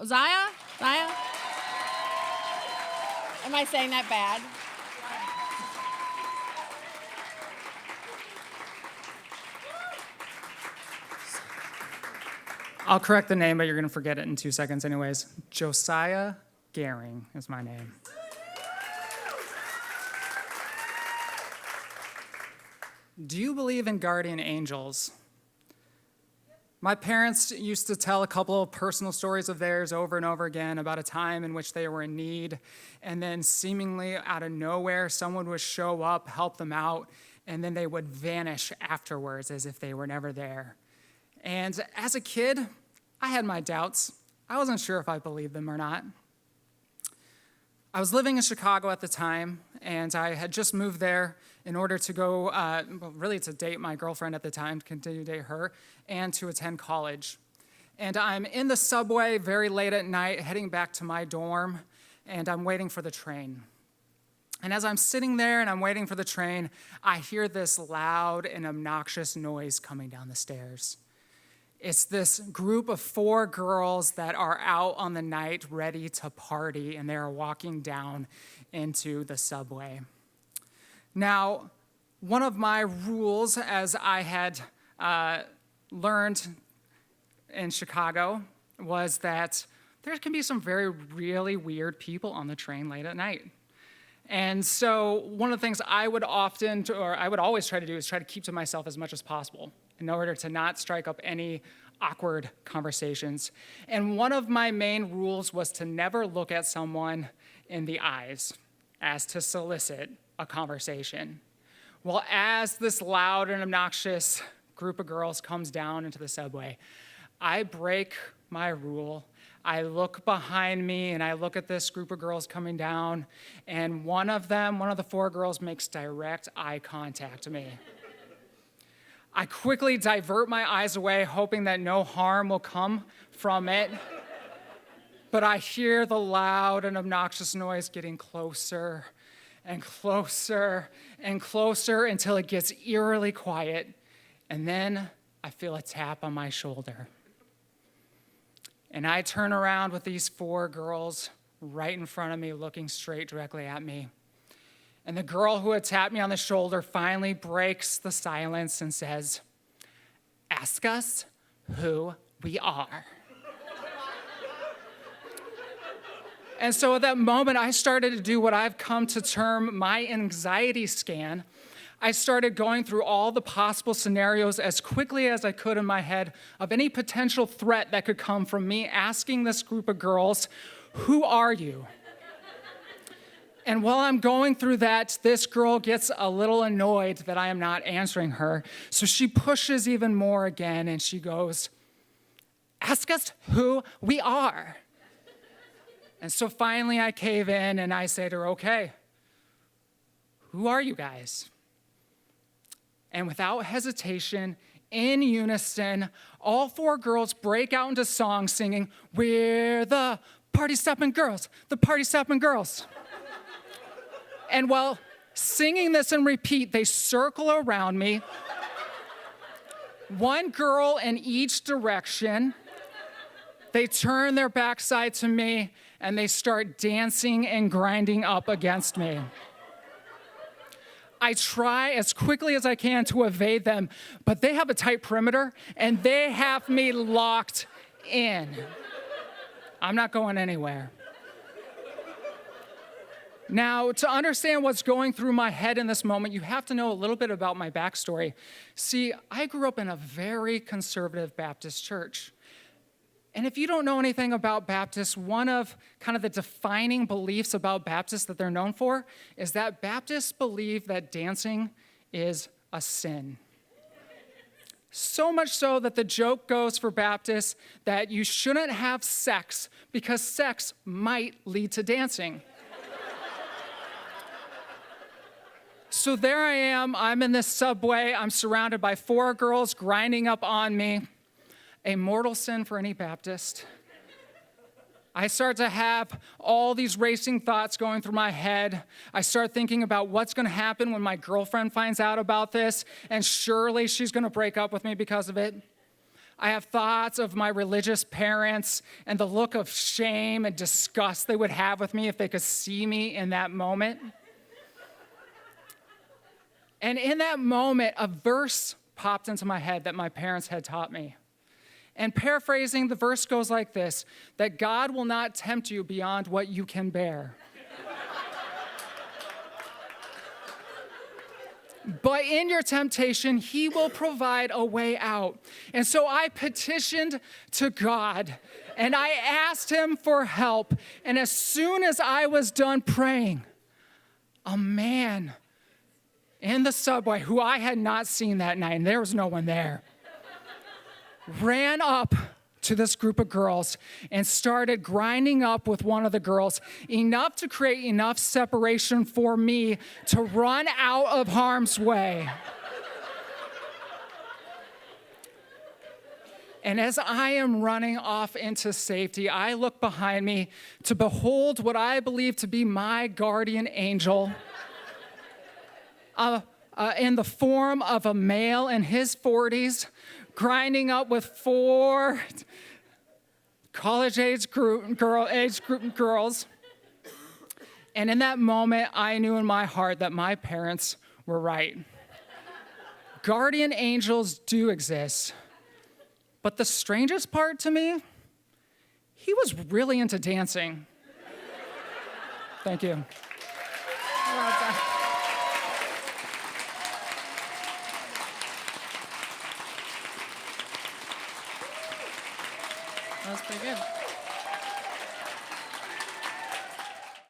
Josiah? Josiah? Am I saying that bad? I'll correct the name, but you're going to forget it in 2 seconds anyways. Josiah Goering is my name. Do you believe in guardian angels? My parents used to tell a couple of personal stories of theirs over and over again about a time in which they were in need, and then seemingly out of nowhere, someone would show up, help them out, and then they would vanish afterwards as if they were never there. And as a kid, I had my doubts. I wasn't sure if I believed them or not. I was living in Chicago at the time, and I had just moved there in order to go, really to date my girlfriend at the time, to continue to date her, and to attend college. And I'm in the subway very late at night, heading back to my dorm, and I'm waiting for the train. And as I'm sitting there and I'm waiting for the train, I hear this loud and obnoxious noise coming down the stairs. It's this group of 4 girls that are out on the night ready to party, and they are walking down into the subway. Now, one of my rules, as I had learned in Chicago, was that there can be some really weird people on the train late at night. And so one of the things I would always try to do is try to keep to myself as much as possible in order to not strike up any awkward conversations. And one of my main rules was to never look at someone in the eyes as to solicit a conversation. Well, as this loud and obnoxious group of girls comes down into the subway, I break my rule. I look behind me and I look at this group of girls coming down, and one of the 4 girls makes direct eye contact with me. I quickly divert my eyes away, hoping that no harm will come from it. But I hear the loud and obnoxious noise getting closer and closer and closer until it gets eerily quiet. And then I feel a tap on my shoulder. And I turn around with these 4 girls right in front of me, looking straight directly at me. And the girl who had tapped me on the shoulder finally breaks the silence and says, "Ask us who we are." And so at that moment, I started to do what I've come to term my anxiety scan. I started going through all the possible scenarios as quickly as I could in my head of any potential threat that could come from me asking this group of girls, "Who are you?" And while I'm going through that, this girl gets a little annoyed that I am not answering her. So she pushes even more again, and she goes, "Ask us who we are." And so finally I cave in and I say to her, "Okay, who are you guys?" And without hesitation, in unison, all 4 girls break out into song singing, "We're the party-stopping girls, the party-stopping girls." And while singing this in repeat, they circle around me, 1 girl in each direction. They turn their backside to me, and they start dancing and grinding up against me. I try as quickly as I can to evade them, but they have a tight perimeter, and they have me locked in. I'm not going anywhere. Now, to understand what's going through my head in this moment, you have to know a little bit about my backstory. See, I grew up in a very conservative Baptist church. And if you don't know anything about Baptists, one of kind of the defining beliefs about Baptists that they're known for is that Baptists believe that dancing is a sin. So much so that the joke goes for Baptists that you shouldn't have sex because sex might lead to dancing. So there I am, I'm in this subway, I'm surrounded by 4 girls grinding up on me, a mortal sin for any Baptist. I start to have all these racing thoughts going through my head. I start thinking about what's going to happen when my girlfriend finds out about this, and surely she's going to break up with me because of it. I have thoughts of my religious parents and the look of shame and disgust they would have with me if they could see me in that moment. And in that moment, a verse popped into my head that my parents had taught me. And paraphrasing, the verse goes like this, that God will not tempt you beyond what you can bear. But in your temptation, he will provide a way out. And so I petitioned to God, and I asked him for help. And as soon as I was done praying, a man in the subway, who I had not seen that night, and there was no one there, ran up to this group of girls and started grinding up with one of the girls, enough to create enough separation for me to run out of harm's way. And as I am running off into safety, I look behind me to behold what I believe to be my guardian angel in the form of a male in his 40s, grinding up with 4 college-age girls. And in that moment, I knew in my heart that my parents were right. Guardian angels do exist. But the strangest part to me, he was really into dancing. Thank you. Well done. That was pretty good.